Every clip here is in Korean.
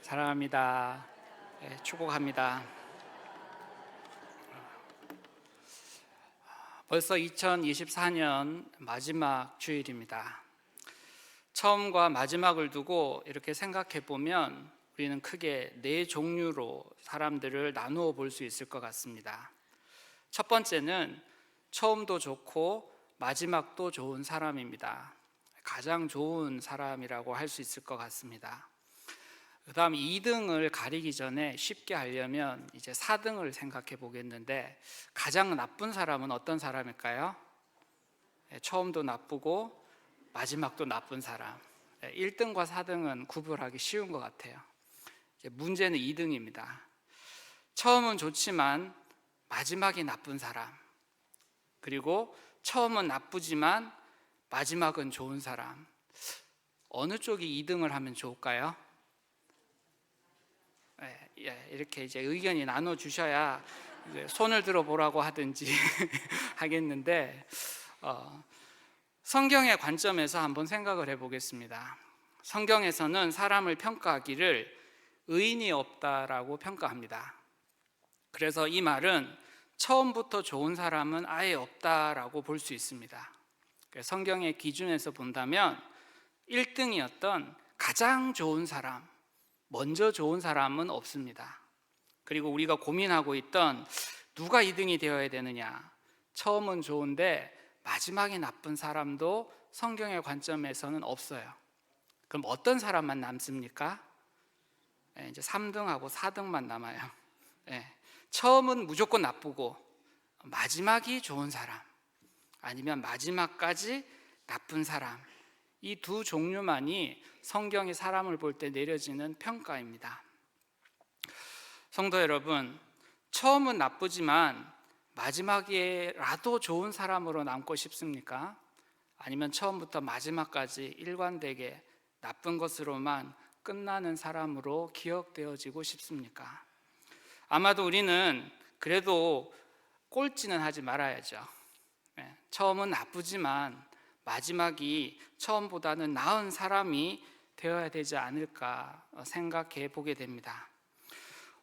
사랑합니다. 네, 축복합니다. 벌써 2024년 마지막 주일입니다. 처음과 마지막을 두고 이렇게 생각해 보면 우리는 크게 네 종류로 사람들을 나누어 볼 수 있을 것 같습니다. 첫 번째는 처음도 좋고 마지막도 좋은 사람입니다. 가장 좋은 사람이라고 할 수 있을 것 같습니다. 그 다음 2등을 가리기 전에 쉽게 하려면 이제 4등을 생각해 보겠는데, 가장 나쁜 사람은 어떤 사람일까요? 처음도 나쁘고 마지막도 나쁜 사람. 1등과 4등은 구분하기 쉬운 것 같아요. 문제는 2등입니다. 처음은 좋지만 마지막이 나쁜 사람, 그리고 처음은 나쁘지만 마지막은 좋은 사람. 어느 쪽이 2등을 하면 좋을까요? 이렇게 이제 의견이 나눠 주셔야 손을 들어보라고 하든지 하겠는데, 성경의 관점에서 한번 생각을 해보겠습니다. 성경에서는 사람을 평가하기를 의인이 없다라고 평가합니다. 그래서 이 말은 처음부터 좋은 사람은 아예 없다라고 볼 수 있습니다. 성경의 기준에서 본다면 1등이었던 가장 좋은 사람, 먼저 좋은 사람은 없습니다. 그리고 우리가 고민하고 있던 누가 2등이 되어야 되느냐, 처음은 좋은데 마지막이 나쁜 사람도 성경의 관점에서는 없어요. 그럼 어떤 사람만 남습니까? 이제 3등하고 4등만 남아요. 처음은 무조건 나쁘고 마지막이 좋은 사람, 아니면 마지막까지 나쁜 사람, 이 두 종류만이 성경이 사람을 볼 때 내려지는 평가입니다. 성도 여러분, 처음은 나쁘지만 마지막이라도 좋은 사람으로 남고 싶습니까? 아니면 처음부터 마지막까지 일관되게 나쁜 것으로만 끝나는 사람으로 기억되어지고 싶습니까? 아마도 우리는 그래도 꼴찌는 하지 말아야죠. 처음은 나쁘지만 마지막이 처음보다는 나은 사람이 되어야 되지 않을까 생각해 보게 됩니다.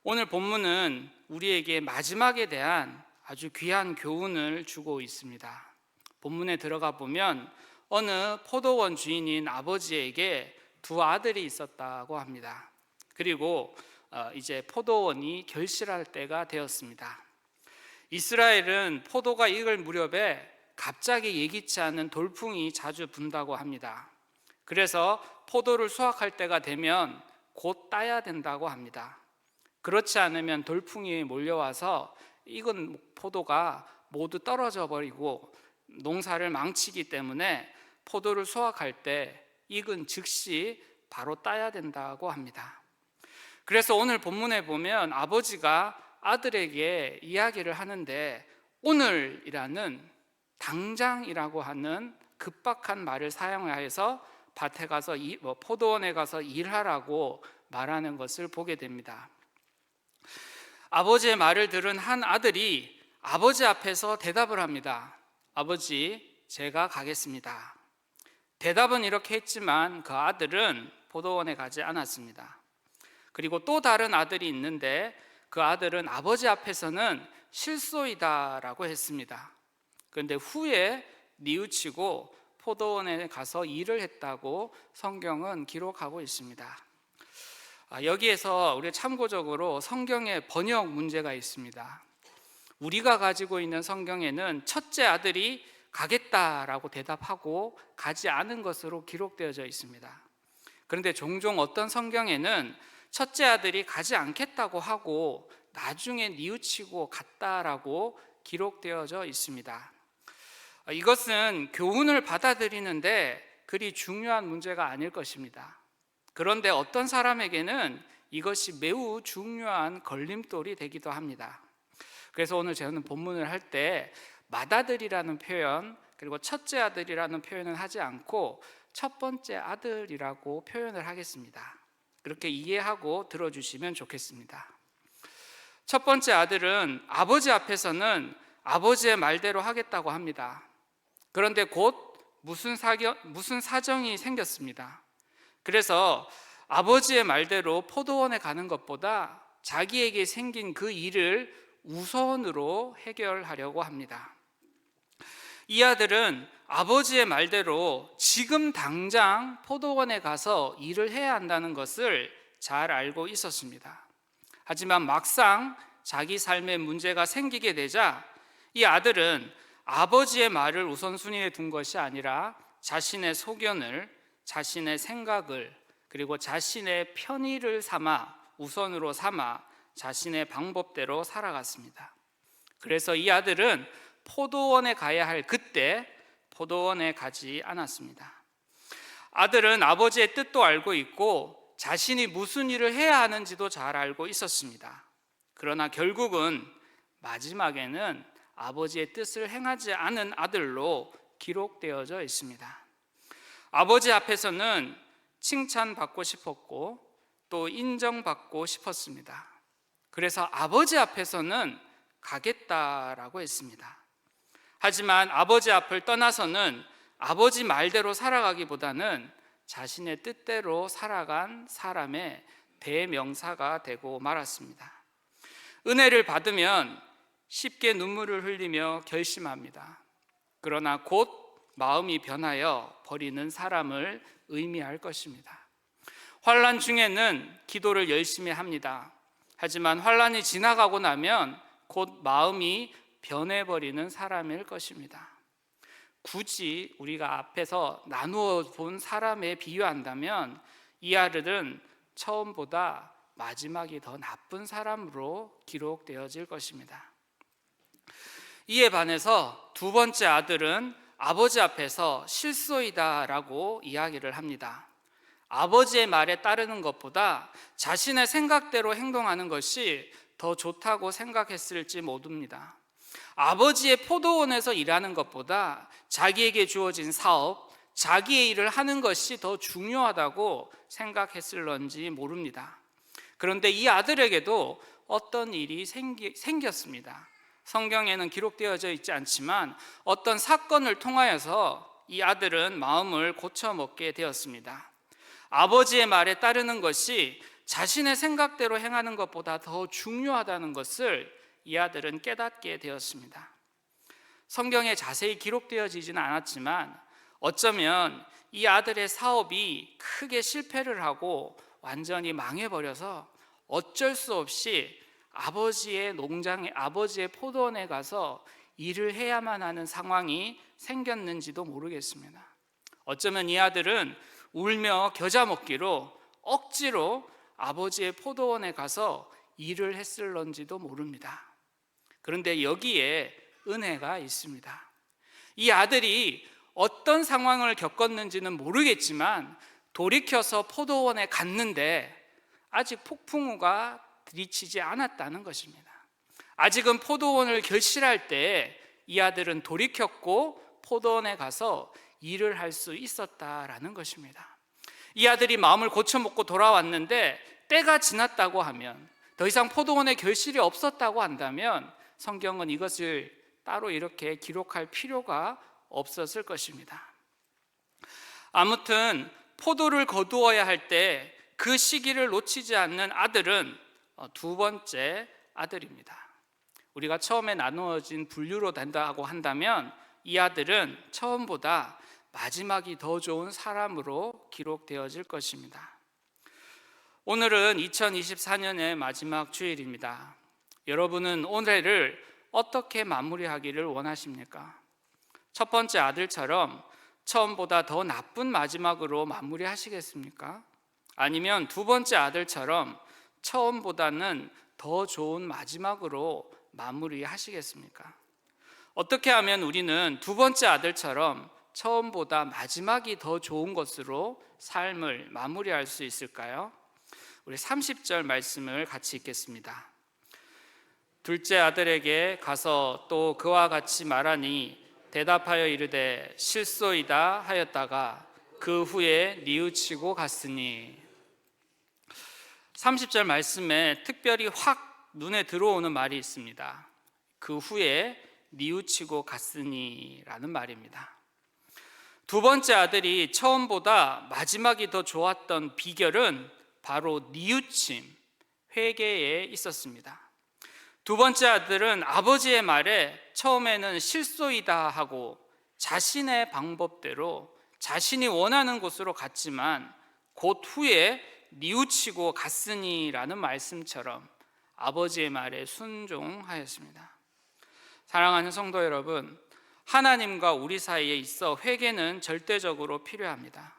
오늘 본문은 우리에게 마지막에 대한 아주 귀한 교훈을 주고 있습니다. 본문에 들어가 보면 어느 포도원 주인인 아버지에게 두 아들이 있었다고 합니다. 그리고 이제 포도원이 결실할 때가 되었습니다. 이스라엘은 포도가 익을 무렵에 갑자기 예기치 않은 돌풍이 자주 분다고 합니다. 그래서 포도를 수확할 때가 되면 곧 따야 된다고 합니다. 그렇지 않으면 돌풍이 몰려와서 익은 포도가 모두 떨어져 버리고 농사를 망치기 때문에 포도를 수확할 때 익은 즉시 바로 따야 된다고 합니다. 그래서 오늘 본문에 보면 아버지가 아들에게 이야기를 하는데, 오늘이라는, 당장이라고 하는 급박한 말을 사용해서 밭에 가서 포도원에 가서 일하라고 말하는 것을 보게 됩니다. 아버지의 말을 들은 한 아들이 아버지 앞에서 대답을 합니다. 아버지, 제가 가겠습니다. 대답은 이렇게 했지만 그 아들은 포도원에 가지 않았습니다. 그리고 또 다른 아들이 있는데 그 아들은 아버지 앞에서는 실소이다라고 했습니다. 그런데 후에 뉘우치고 포도원에 가서 일을 했다고 성경은 기록하고 있습니다. 여기에서 우리가 참고적으로 성경의 번역 문제가 있습니다. 우리가 가지고 있는 성경에는 첫째 아들이 가겠다라고 대답하고 가지 않은 것으로 기록되어져 있습니다. 그런데 종종 어떤 성경에는 첫째 아들이 가지 않겠다고 하고 나중에 뉘우치고 갔다라고 기록되어져 있습니다. 이것은 교훈을 받아들이는데 그리 중요한 문제가 아닐 것입니다. 그런데 어떤 사람에게는 이것이 매우 중요한 걸림돌이 되기도 합니다. 그래서 오늘 저는 본문을 할 때 맏아들이라는 표현, 그리고 첫째 아들이라는 표현은 하지 않고 첫 번째 아들이라고 표현을 하겠습니다. 그렇게 이해하고 들어주시면 좋겠습니다. 첫 번째 아들은 아버지 앞에서는 아버지의 말대로 하겠다고 합니다. 그런데 곧 무슨 사정이 생겼습니다. 그래서 아버지의 말대로 포도원에 가는 것보다 자기에게 생긴 그 일을 우선으로 해결하려고 합니다. 이 아들은 아버지의 말대로 지금 당장 포도원에 가서 일을 해야 한다는 것을 잘 알고 있었습니다. 하지만 막상 자기 삶에 문제가 생기게 되자 이 아들은 아버지의 말을 우선순위에 둔 것이 아니라 자신의 소견을, 자신의 생각을, 그리고 자신의 편의를 우선으로 삼아 자신의 방법대로 살아갔습니다. 그래서 이 아들은 포도원에 가야 할 그때 포도원에 가지 않았습니다. 아들은 아버지의 뜻도 알고 있고 자신이 무슨 일을 해야 하는지도 잘 알고 있었습니다. 그러나 결국은 마지막에는 아버지의 뜻을 행하지 않은 아들로 기록되어져 있습니다. 아버지 앞에서는 칭찬받고 싶었고 또 인정받고 싶었습니다. 그래서 아버지 앞에서는 가겠다라고 했습니다. 하지만 아버지 앞을 떠나서는 아버지 말대로 살아가기보다는 자신의 뜻대로 살아간 사람의 대명사가 되고 말았습니다. 은혜를 받으면 쉽게 눈물을 흘리며 결심합니다. 그러나 곧 마음이 변하여 버리는 사람을 의미할 것입니다. 환난 중에는 기도를 열심히 합니다. 하지만 환난이 지나가고 나면 곧 마음이 변해버리는 사람일 것입니다. 굳이 우리가 앞에서 나누어 본 사람에 비유한다면 이 아들은 처음보다 마지막이 더 나쁜 사람으로 기록되어질 것입니다. 이에 반해서 두 번째 아들은 아버지 앞에서 실소이다라고 이야기를 합니다. 아버지의 말에 따르는 것보다 자신의 생각대로 행동하는 것이 더 좋다고 생각했을지 모릅니다. 아버지의 포도원에서 일하는 것보다 자기에게 주어진 사업, 자기의 일을 하는 것이 더 중요하다고 생각했을런지 모릅니다. 그런데 이 아들에게도 어떤 일이 생겼습니다. 성경에는 기록되어져 있지 않지만 어떤 사건을 통하여서 이 아들은 마음을 고쳐먹게 되었습니다. 아버지의 말에 따르는 것이 자신의 생각대로 행하는 것보다 더 중요하다는 것을 이 아들은 깨닫게 되었습니다. 성경에 자세히 기록되어지지는 않았지만 어쩌면 이 아들의 사업이 크게 실패를 하고 완전히 망해버려서 어쩔 수 없이 아버지의 농장에, 아버지의 포도원에 가서 일을 해야만 하는 상황이 생겼는지도 모르겠습니다. 어쩌면 이 아들은 울며 겨자 먹기로 억지로 아버지의 포도원에 가서 일을 했을런지도 모릅니다. 그런데 여기에 은혜가 있습니다. 이 아들이 어떤 상황을 겪었는지는 모르겠지만 돌이켜서 포도원에 갔는데 아직 폭풍우가 들이치지 않았다는 것입니다. 아직은 포도원을 결실할 때 이 아들은 돌이켰고 포도원에 가서 일을 할 수 있었다라는 것입니다. 이 아들이 마음을 고쳐먹고 돌아왔는데 때가 지났다고 하면, 더 이상 포도원에 결실이 없었다고 한다면 성경은 이것을 따로 이렇게 기록할 필요가 없었을 것입니다. 아무튼 포도를 거두어야 할 때 그 시기를 놓치지 않는 아들은 두 번째 아들입니다. 우리가 처음에 나누어진 분류로 된다고 한다면 이 아들은 처음보다 마지막이 더 좋은 사람으로 기록되어질 것입니다. 오늘은 2024년의 마지막 주일입니다. 여러분은 올해를 어떻게 마무리하기를 원하십니까? 첫 번째 아들처럼 처음보다 더 나쁜 마지막으로 마무리하시겠습니까? 아니면 두 번째 아들처럼 처음보다는 더 좋은 마지막으로 마무리하시겠습니까? 어떻게 하면 우리는 두 번째 아들처럼 처음보다 마지막이 더 좋은 것으로 삶을 마무리할 수 있을까요? 우리 30절 말씀을 같이 읽겠습니다. 둘째 아들에게 가서 또 그와 같이 말하니 대답하여 이르되 실소이다 하였다가 그 후에 뉘우치고 갔으니. 30절 말씀에 특별히 확 눈에 들어오는 말이 있습니다. 그 후에 뉘우치고 갔으니 라는 말입니다. 두 번째 아들이 처음보다 마지막이 더 좋았던 비결은 바로 뉘우침, 회개에 있었습니다. 두 번째 아들은 아버지의 말에 처음에는 실소이다 하고 자신의 방법대로 자신이 원하는 곳으로 갔지만 곧 후에 뉘우치고 갔으니라는 말씀처럼 아버지의 말에 순종하였습니다. 사랑하는 성도 여러분, 하나님과 우리 사이에 있어 회개는 절대적으로 필요합니다.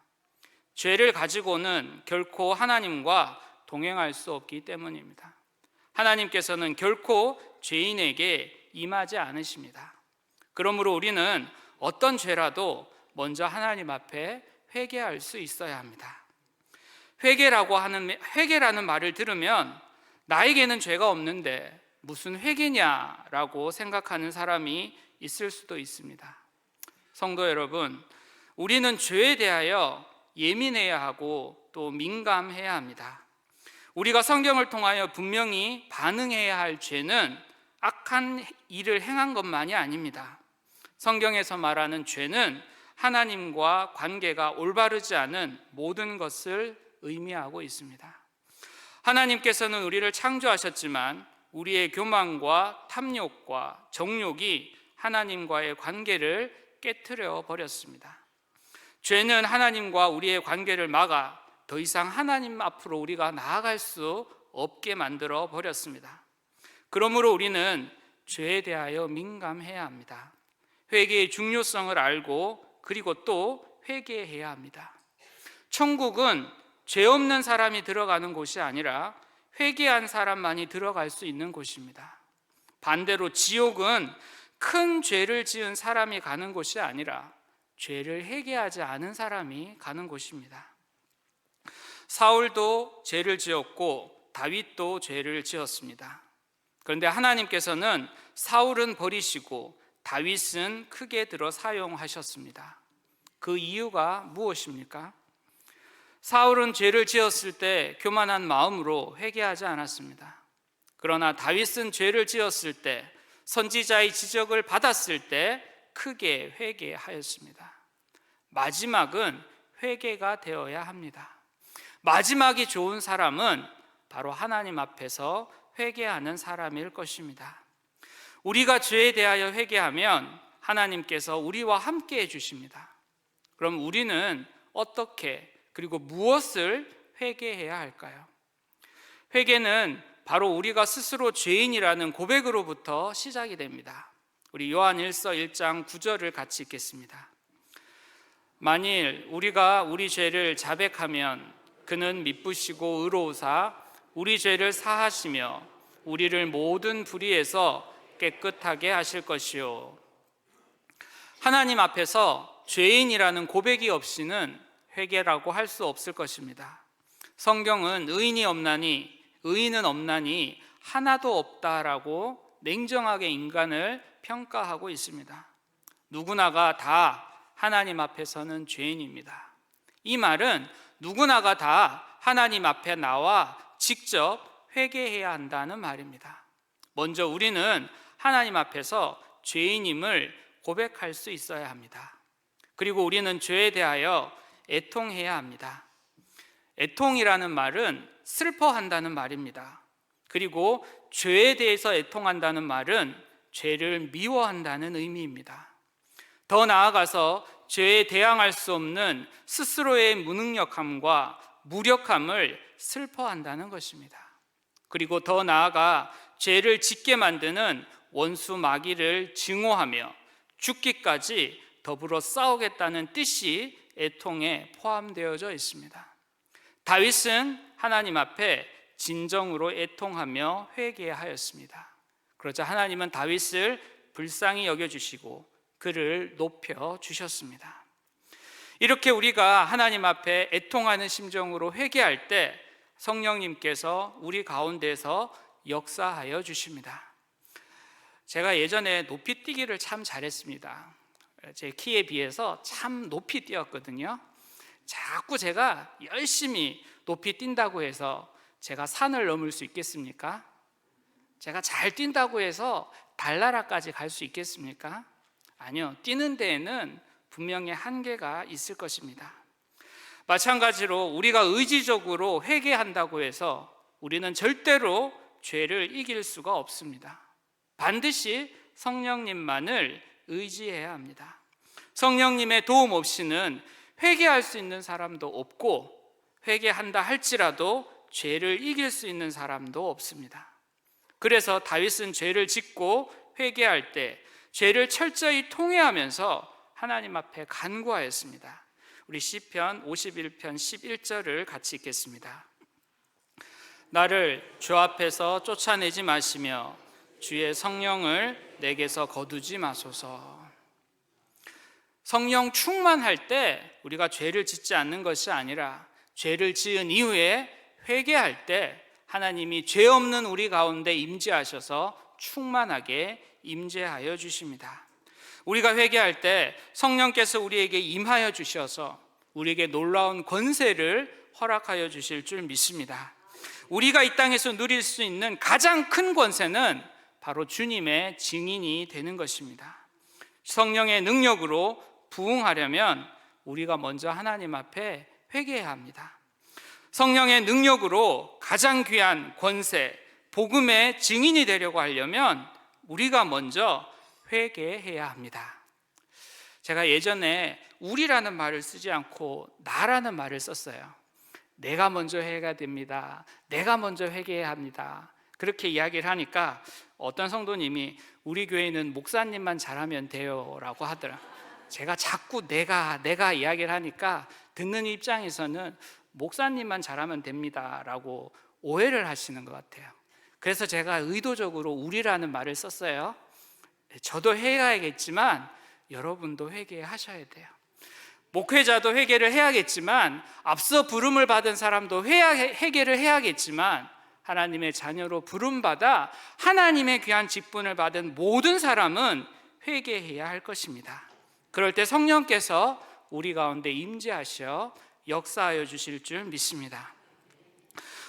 죄를 가지고는 결코 하나님과 동행할 수 없기 때문입니다. 하나님께서는 결코 죄인에게 임하지 않으십니다. 그러므로 우리는 어떤 죄라도 먼저 하나님 앞에 회개할 수 있어야 합니다. 회개라는 말을 들으면 나에게는 죄가 없는데 무슨 회개냐라고 생각하는 사람이 있을 수도 있습니다. 성도 여러분, 우리는 죄에 대하여 예민해야 하고 또 민감해야 합니다. 우리가 성경을 통하여 분명히 반응해야 할 죄는 악한 일을 행한 것만이 아닙니다. 성경에서 말하는 죄는 하나님과 관계가 올바르지 않은 모든 것을 의미하고 있습니다. 하나님께서는 우리를 창조하셨지만 우리의 교만과 탐욕과 정욕이 하나님과의 관계를 깨트려 버렸습니다. 죄는 하나님과 우리의 관계를 막아 더 이상 하나님 앞으로 우리가 나아갈 수 없게 만들어 버렸습니다. 그러므로 우리는 죄에 대하여 민감해야 합니다. 회개의 중요성을 알고 그리고 또 회개해야 합니다. 천국은 죄 없는 사람이 들어가는 곳이 아니라 회개한 사람만이 들어갈 수 있는 곳입니다. 반대로 지옥은 큰 죄를 지은 사람이 가는 곳이 아니라 죄를 회개하지 않은 사람이 가는 곳입니다. 사울도 죄를 지었고 다윗도 죄를 지었습니다. 그런데 하나님께서는 사울은 버리시고 다윗은 크게 들어 사용하셨습니다. 그 이유가 무엇입니까? 사울은 죄를 지었을 때 교만한 마음으로 회개하지 않았습니다. 그러나 다윗은 죄를 지었을 때 선지자의 지적을 받았을 때 크게 회개하였습니다. 마지막은 회개가 되어야 합니다. 마지막이 좋은 사람은 바로 하나님 앞에서 회개하는 사람일 것입니다. 우리가 죄에 대하여 회개하면 하나님께서 우리와 함께 해주십니다. 그럼 우리는 어떻게 그리고 무엇을 회개해야 할까요? 회개는 바로 우리가 스스로 죄인이라는 고백으로부터 시작이 됩니다. 우리 요한일서 1장 9절을 같이 읽겠습니다. 만일 우리가 우리 죄를 자백하면 그는 미쁘시고 의로우사 우리 죄를 사하시며 우리를 모든 불의에서 깨끗하게 하실 것이요. 하나님 앞에서 죄인이라는 고백이 없이는 회개라고 할 수 없을 것입니다. 성경은 의인은 없나니 하나도 없다라고 냉정하게 인간을 평가하고 있습니다. 누구나가 다 하나님 앞에서는 죄인입니다. 이 말은 누구나가 다 하나님 앞에 나와 직접 회개해야 한다는 말입니다. 먼저 우리는 하나님 앞에서 죄인임을 고백할 수 있어야 합니다. 그리고 우리는 죄에 대하여 애통해야 합니다. 애통이라는 말은 슬퍼한다는 말입니다. 그리고 죄에 대해서 애통한다는 말은 죄를 미워한다는 의미입니다. 더 나아가서 죄에 대항할 수 없는 스스로의 무능력함과 무력함을 슬퍼한다는 것입니다. 그리고 더 나아가 죄를 짓게 만드는 원수 마귀를 증오하며 죽기까지 더불어 싸우겠다는 뜻이 애통에 포함되어져 있습니다. 다윗은 하나님 앞에 진정으로 애통하며 회개하였습니다. 그러자 하나님은 다윗을 불쌍히 여겨주시고 그를 높여주셨습니다. 이렇게 우리가 하나님 앞에 애통하는 심정으로 회개할 때 성령님께서 우리 가운데서 역사하여 주십니다. 제가 예전에 높이 뛰기를 참 잘했습니다. 제 키에 비해서 참 높이 뛰었거든요. 자꾸 제가 열심히 높이 뛴다고 해서 제가 산을 넘을 수 있겠습니까? 제가 잘 뛴다고 해서 달나라까지 갈 수 있겠습니까? 아니요. 뛰는 데에는 분명히 한계가 있을 것입니다. 마찬가지로 우리가 의지적으로 회개한다고 해서 우리는 절대로 죄를 이길 수가 없습니다. 반드시 성령님만을 의지해야 합니다. 성령님의 도움 없이는 회개할 수 있는 사람도 없고, 회개한다 할지라도 죄를 이길 수 있는 사람도 없습니다. 그래서 다윗은 죄를 짓고 회개할 때 죄를 철저히 통회하면서 하나님 앞에 간구하였습니다. 우리 시편 51편 11절을 같이 읽겠습니다. 나를 주 앞에서 쫓아내지 마시며 주의 성령을 내게서 거두지 마소서. 성령 충만할 때 우리가 죄를 짓지 않는 것이 아니라 죄를 지은 이후에 회개할 때 하나님이 죄 없는 우리 가운데 임재하셔서 충만하게 임재하여 주십니다. 우리가 회개할 때 성령께서 우리에게 임하여 주셔서 우리에게 놀라운 권세를 허락하여 주실 줄 믿습니다. 우리가 이 땅에서 누릴 수 있는 가장 큰 권세는 바로 주님의 증인이 되는 것입니다. 성령의 능력으로 부응하려면 우리가 먼저 하나님 앞에 회개해야 합니다. 성령의 능력으로 가장 귀한 권세, 복음의 증인이 되려고 하려면 우리가 먼저 회개해야 합니다. 제가 예전에 우리라는 말을 쓰지 않고 나라는 말을 썼어요. 내가 먼저 회개해야 됩니다. 내가 먼저 회개해야 합니다. 그렇게 이야기를 하니까 어떤 성도님이 우리 교회는 목사님만 잘하면 돼요 라고 하더라. 제가 자꾸 내가 이야기를 하니까 듣는 입장에서는 목사님만 잘하면 됩니다 라고 오해를 하시는 것 같아요. 그래서 제가 의도적으로 우리라는 말을 썼어요. 저도 회개해야겠지만 여러분도 회개하셔야 돼요. 목회자도 회개를 해야겠지만, 앞서 부름을 받은 사람도 회개를 해야겠지만, 하나님의 자녀로 부름받아 하나님의 귀한 직분을 받은 모든 사람은 회개해야 할 것입니다. 그럴 때 성령께서 우리 가운데 임재하셔 역사하여 주실 줄 믿습니다.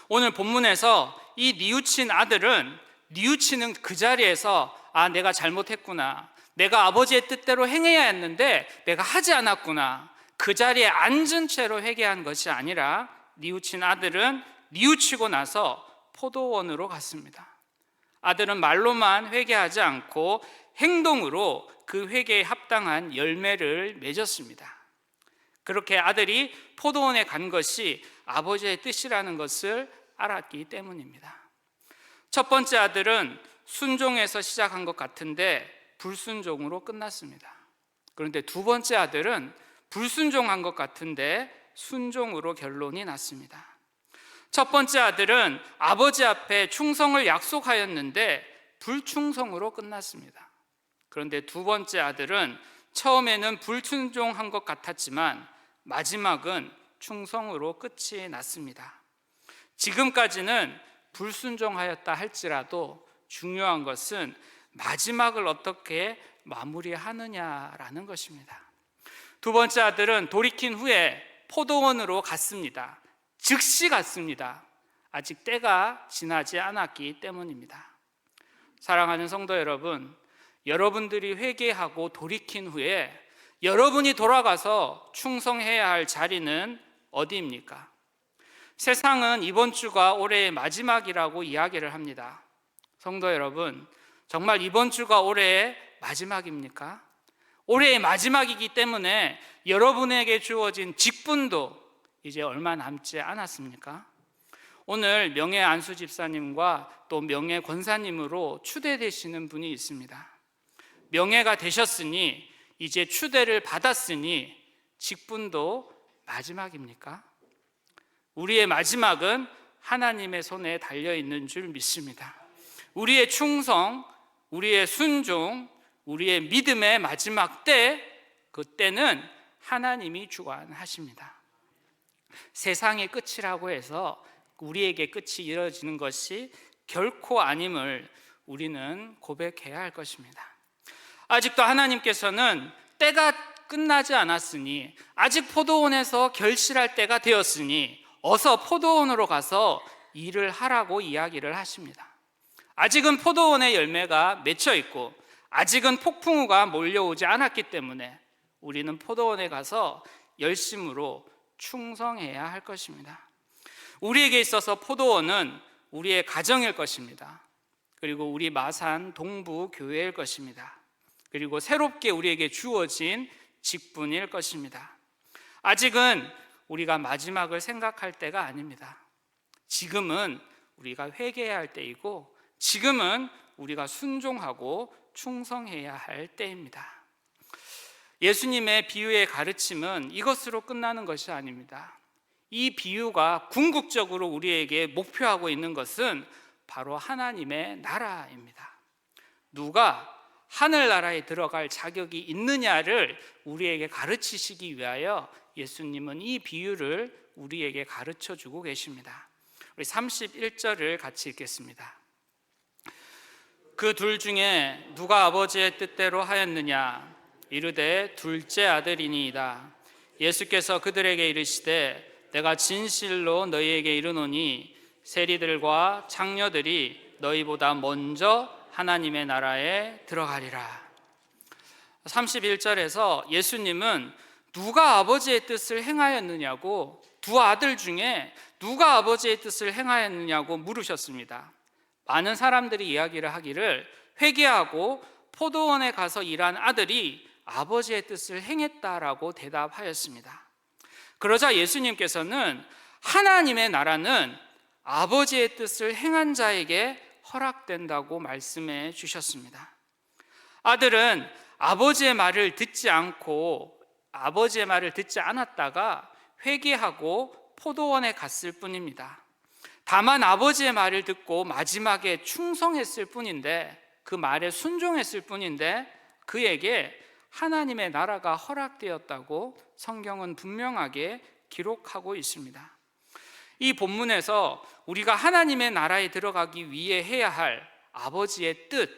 오늘 본문에서 이 뉘우친 아들은 뉘우치는 그 자리에서 내가 잘못했구나, 내가 아버지의 뜻대로 행해야 했는데 내가 하지 않았구나, 그 자리에 앉은 채로 회개한 것이 아니라 뉘우친 아들은 뉘우치고 나서 포도원으로 갔습니다. 아들은 말로만 회개하지 않고 행동으로 그 회개에 합당한 열매를 맺었습니다. 그렇게 아들이 포도원에 간 것이 아버지의 뜻이라는 것을 알았기 때문입니다. 첫 번째 아들은 순종에서 시작한 것 같은데 불순종으로 끝났습니다. 그런데 두 번째 아들은 불순종한 것 같은데 순종으로 결론이 났습니다. 첫 번째 아들은 아버지 앞에 충성을 약속하였는데 불충성으로 끝났습니다. 그런데 두 번째 아들은 처음에는 불순종한 것 같았지만 마지막은 충성으로 끝이 났습니다. 지금까지는 불순종하였다 할지라도 중요한 것은 마지막을 어떻게 마무리하느냐라는 것입니다. 두 번째 아들은 돌이킨 후에 포도원으로 갔습니다. 즉시 갔습니다. 아직 때가 지나지 않았기 때문입니다. 사랑하는 성도 여러분, 여러분들이 회개하고 돌이킨 후에 여러분이 돌아가서 충성해야 할 자리는 어디입니까? 세상은 이번 주가 올해의 마지막이라고 이야기를 합니다. 성도 여러분, 정말 이번 주가 올해의 마지막입니까? 올해의 마지막이기 때문에 여러분에게 주어진 직분도 이제 얼마 남지 않았습니까? 오늘 명예 안수 집사님과 또 명예 권사님으로 추대되시는 분이 있습니다. 명예가 되셨으니, 이제 추대를 받았으니 직분도 마지막입니까? 우리의 마지막은 하나님의 손에 달려있는 줄 믿습니다. 우리의 충성, 우리의 순종, 우리의 믿음의 마지막 때, 그때는 하나님이 주관하십니다. 세상의 끝이라고 해서 우리에게 끝이 이뤄지는 것이 결코 아님을 우리는 고백해야 할 것입니다. 아직도 하나님께서는 때가 끝나지 않았으니, 아직 포도원에서 결실할 때가 되었으니 어서 포도원으로 가서 일을 하라고 이야기를 하십니다. 아직은 포도원의 열매가 맺혀 있고 아직은 폭풍우가 몰려오지 않았기 때문에 우리는 포도원에 가서 열심으로 충성해야 할 것입니다. 우리에게 있어서 포도원은 우리의 가정일 것입니다. 그리고 우리 마산 동부 교회일 것입니다. 그리고 새롭게 우리에게 주어진 직분일 것입니다. 아직은 우리가 마지막을 생각할 때가 아닙니다. 지금은 우리가 회개해야 할 때이고, 지금은 우리가 순종하고 충성해야 할 때입니다. 예수님의 비유의 가르침은 이것으로 끝나는 것이 아닙니다. 이 비유가 궁극적으로 우리에게 목표하고 있는 것은 바로 하나님의 나라입니다. 누가 하늘나라에 들어갈 자격이 있느냐를 우리에게 가르치시기 위하여 예수님은 이 비유를 우리에게 가르쳐 주고 계십니다. 우리 31절을 같이 읽겠습니다. 그 둘 중에 누가 아버지의 뜻대로 하였느냐? 이르되 둘째 아들이니이다. 예수께서 그들에게 이르시되 내가 진실로 너희에게 이르노니 세리들과 장녀들이 너희보다 먼저 하나님의 나라에 들어가리라. 31절에서 예수님은 누가 아버지의 뜻을 행하였느냐고, 두 아들 중에 누가 아버지의 뜻을 행하였느냐고 물으셨습니다. 많은 사람들이 이야기를 하기를 회개하고 포도원에 가서 일한 아들이 아버지의 뜻을 행했다라고 대답하였습니다. 그러자 예수님께서는 하나님의 나라는 아버지의 뜻을 행한 자에게 허락된다고 말씀해 주셨습니다. 아들은 아버지의 말을 듣지 않았다가 회개하고 포도원에 갔을 뿐입니다. 다만 아버지의 말을 듣고 마지막에 충성했을 뿐인데, 그 말에 순종했을 뿐인데 그에게 하나님의 나라가 허락되었다고 성경은 분명하게 기록하고 있습니다. 이 본문에서 우리가 하나님의 나라에 들어가기 위해 해야 할 아버지의 뜻,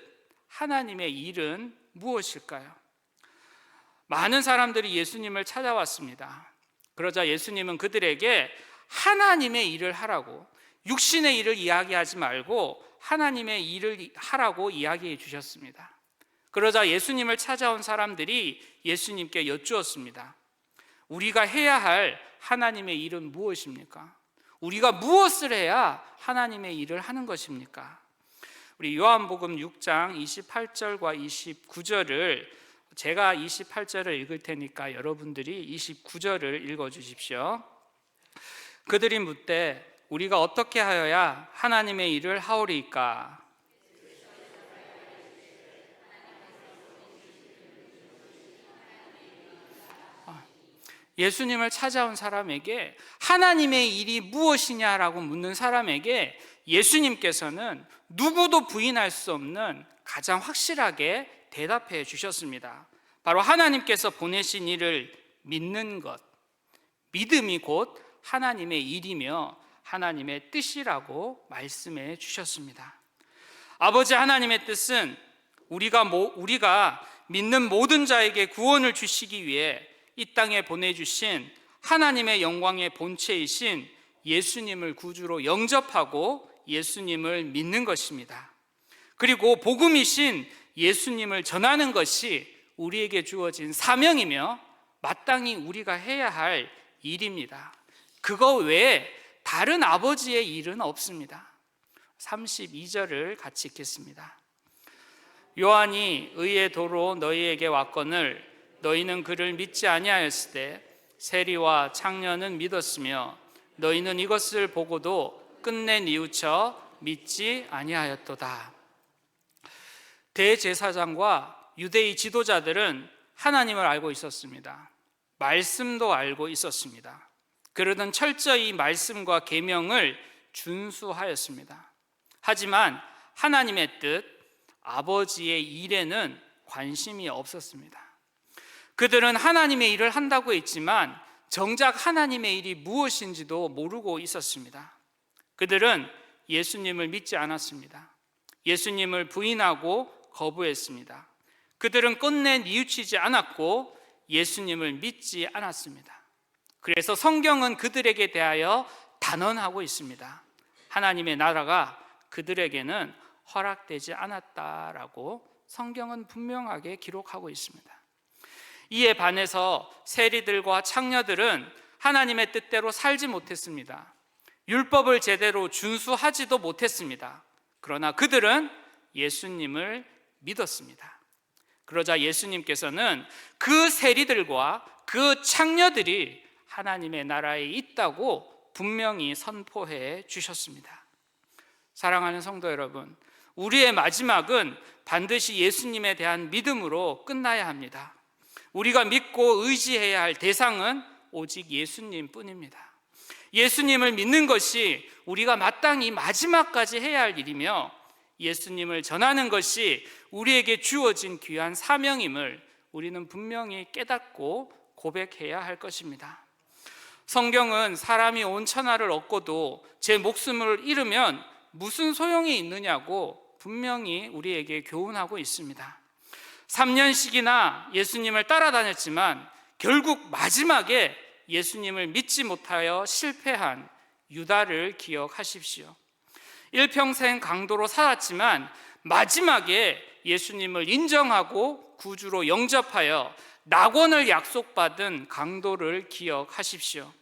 하나님의 일은 무엇일까요? 많은 사람들이 예수님을 찾아왔습니다. 그러자 예수님은 그들에게 하나님의 일을 하라고, 육신의 일을 이야기하지 말고 하나님의 일을 하라고 이야기해 주셨습니다. 그러자 예수님을 찾아온 사람들이 예수님께 여쭈었습니다. 우리가 해야 할 하나님의 일은 무엇입니까? 우리가 무엇을 해야 하나님의 일을 하는 것입니까? 우리 요한복음 6장 28절과 29절을 제가 28절을 읽을 테니까 여러분들이 29절을 읽어주십시오. 그들이 묻되 우리가 어떻게 하여야 하나님의 일을 하오리이까? 예수님을 찾아온 사람에게 하나님의 일이 무엇이냐라고 묻는 사람에게 예수님께서는 누구도 부인할 수 없는 가장 확실하게 대답해 주셨습니다. 바로 하나님께서 보내신 일을 믿는 것, 믿음이 곧 하나님의 일이며 하나님의 뜻이라고 말씀해 주셨습니다. 아버지 하나님의 뜻은 우리가 믿는 모든 자에게 구원을 주시기 위해 이 땅에 보내주신 하나님의 영광의 본체이신 예수님을 구주로 영접하고 예수님을 믿는 것입니다. 그리고 복음이신 예수님을 전하는 것이 우리에게 주어진 사명이며 마땅히 우리가 해야 할 일입니다. 그거 외에 다른 아버지의 일은 없습니다. 32절을 같이 읽겠습니다. 요한이 의의 도로 너희에게 왔거늘 너희는 그를 믿지 아니하였을 때 세리와 창녀는 믿었으며 너희는 이것을 보고도 끝내 뉘우쳐 믿지 아니하였도다. 대제사장과 유대의 지도자들은 하나님을 알고 있었습니다. 말씀도 알고 있었습니다. 그러던 철저히 말씀과 계명을 준수하였습니다. 하지만 하나님의 뜻, 아버지의 일에는 관심이 없었습니다. 그들은 하나님의 일을 한다고 했지만 정작 하나님의 일이 무엇인지도 모르고 있었습니다. 그들은 예수님을 믿지 않았습니다. 예수님을 부인하고 거부했습니다. 그들은 끝내 뉘우치지 않았고 예수님을 믿지 않았습니다. 그래서 성경은 그들에게 대하여 단언하고 있습니다. 하나님의 나라가 그들에게는 허락되지 않았다라고 성경은 분명하게 기록하고 있습니다. 이에 반해서 세리들과 창녀들은 하나님의 뜻대로 살지 못했습니다. 율법을 제대로 준수하지도 못했습니다. 그러나 그들은 예수님을 믿었습니다. 그러자 예수님께서는 그 세리들과 그 창녀들이 하나님의 나라에 있다고 분명히 선포해 주셨습니다. 사랑하는 성도 여러분, 우리의 마지막은 반드시 예수님에 대한 믿음으로 끝나야 합니다. 우리가 믿고 의지해야 할 대상은 오직 예수님 뿐입니다. 예수님을 믿는 것이 우리가 마땅히 마지막까지 해야 할 일이며, 예수님을 전하는 것이 우리에게 주어진 귀한 사명임을 우리는 분명히 깨닫고 고백해야 할 것입니다. 성경은 사람이 온 천하를 얻고도 제 목숨을 잃으면 무슨 소용이 있느냐고 분명히 우리에게 교훈하고 있습니다. 3년씩이나 예수님을 따라다녔지만 결국 마지막에 예수님을 믿지 못하여 실패한 유다를 기억하십시오. 일평생 강도로 살았지만 마지막에 예수님을 인정하고 구주로 영접하여 낙원을 약속받은 강도를 기억하십시오.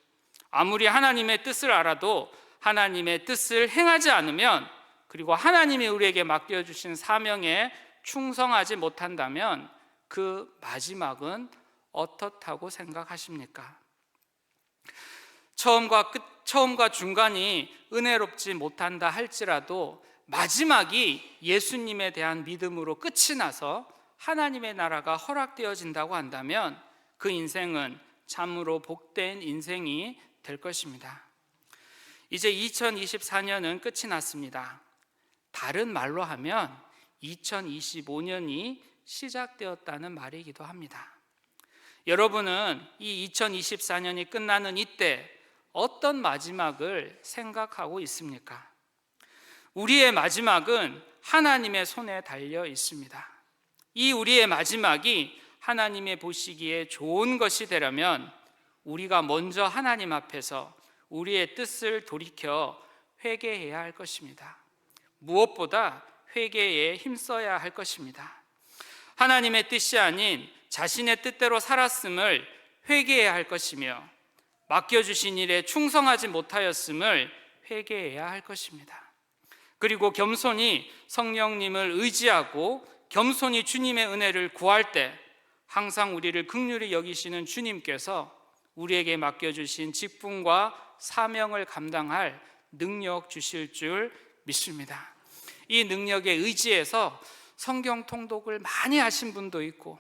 아무리 하나님의 뜻을 알아도 하나님의 뜻을 행하지 않으면, 그리고 하나님이 우리에게 맡겨주신 사명에 충성하지 못한다면 그 마지막은 어떻다고 생각하십니까? 처음과 중간이 은혜롭지 못한다 할지라도 마지막이 예수님에 대한 믿음으로 끝이 나서 하나님의 나라가 허락되어진다고 한다면 그 인생은 참으로 복된 인생이 될 것입니다. 이제 2024년은 끝이 났습니다. 다른 말로 하면 2025년이 시작되었다는 말이기도 합니다. 여러분은 이 2024년이 끝나는 이때 어떤 마지막을 생각하고 있습니까? 우리의 마지막은 하나님의 손에 달려 있습니다. 이 우리의 마지막이 하나님의 보시기에 좋은 것이 되려면 우리가 먼저 하나님 앞에서 우리의 뜻을 돌이켜 회개해야 할 것입니다. 무엇보다 회개에 힘써야 할 것입니다. 하나님의 뜻이 아닌 자신의 뜻대로 살았음을 회개해야 할 것이며, 맡겨주신 일에 충성하지 못하였음을 회개해야 할 것입니다. 그리고 겸손히 성령님을 의지하고 겸손히 주님의 은혜를 구할 때 항상 우리를 긍휼히 여기시는 주님께서 우리에게 맡겨주신 직분과 사명을 감당할 능력 주실 줄 믿습니다. 이 능력에 의지해서 성경 통독을 많이 하신 분도 있고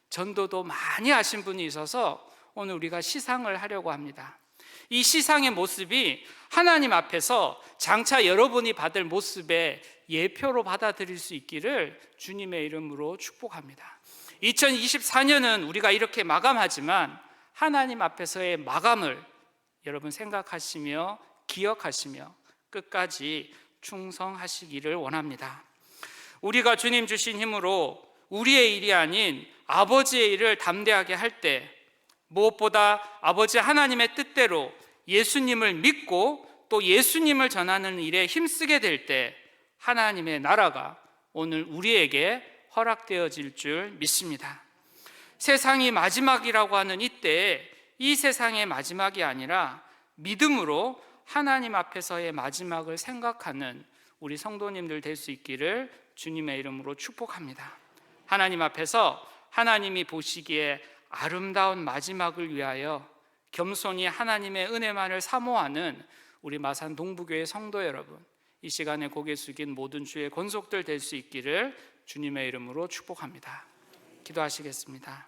전도도 많이 하신 분이 있어서 오늘 우리가 시상을 하려고 합니다. 이 시상의 모습이 하나님 앞에서 장차 여러분이 받을 모습의 예표로 받아들일 수 있기를 주님의 이름으로 축복합니다. 2024년은 우리가 이렇게 마감하지만 하나님 앞에서의 마감을 여러분 생각하시며 기억하시며 끝까지 충성하시기를 원합니다. 우리가 주님 주신 힘으로 우리의 일이 아닌 아버지의 일을 담대하게 할 때, 무엇보다 아버지 하나님의 뜻대로 예수님을 믿고 또 예수님을 전하는 일에 힘쓰게 될 때 하나님의 나라가 오늘 우리에게 허락되어질 줄 믿습니다. 세상이 마지막이라고 하는 이때에 이 세상의 마지막이 아니라 믿음으로 하나님 앞에서의 마지막을 생각하는 우리 성도님들 될 수 있기를 주님의 이름으로 축복합니다. 하나님 앞에서 하나님이 보시기에 아름다운 마지막을 위하여 겸손히 하나님의 은혜만을 사모하는 우리 마산 동부교회 성도 여러분, 이 시간에 고개 숙인 모든 주의 권속들 될 수 있기를 주님의 이름으로 축복합니다. 기도하시겠습니다.